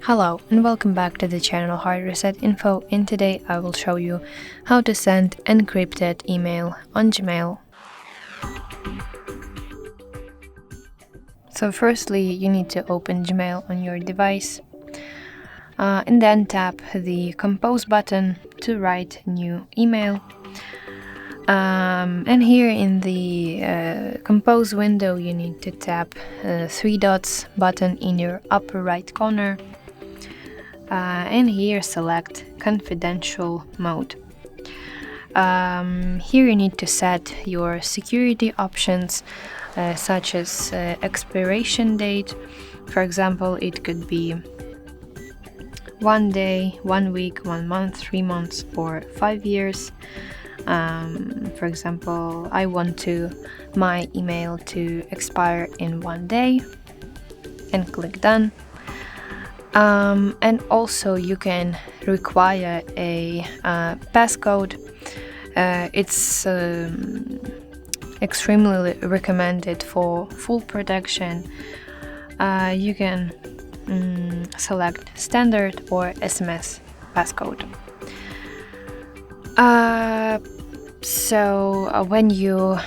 Hello and welcome back to the channel HardReset.Info, and today I will show you how to send encrypted email on Gmail. So firstly, you need to open Gmail on your device and then tap the compose button to write new email. And here in the compose window, you need to tap three dots button in your upper right corner. And here select confidential mode. Here you need to set your security options such as expiration date. For example, it could be 1 day, 1 week, 1 month, 3 months, or 5 years. For example, I want my email to expire in 1 day, and click done. And also you can require a passcode. It's extremely recommended for full protection. You can select standard or SMS passcode. When you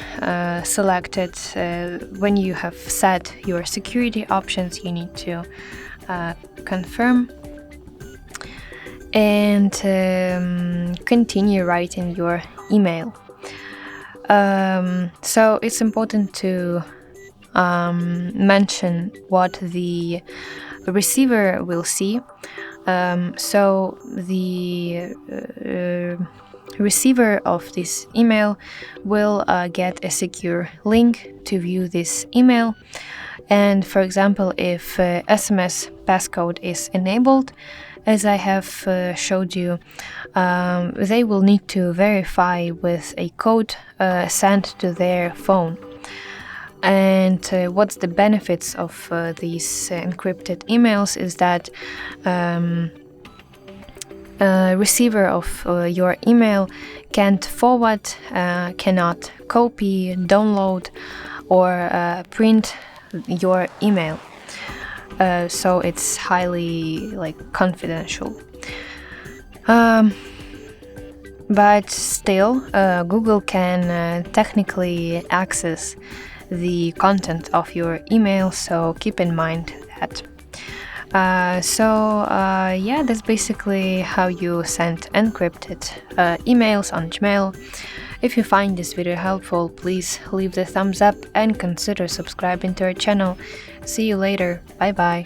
when you have set your security options, you need to confirm and continue writing your email. So it's important to mention what the receiver will see. So the receiver of this email will get a secure link to view this email. And for example, if SMS passcode is enabled, as I have showed you, they will need to verify with a code sent to their phone. And what's the benefits of these encrypted emails is that receiver of your email can't forward, cannot copy, download, or print your email. So it's highly confidential. But still, Google can technically access the content of your email, so keep in mind that. That's basically how you send encrypted emails on Gmail. If you find this video helpful, please leave the thumbs up and consider subscribing to our channel. See you later. Bye bye.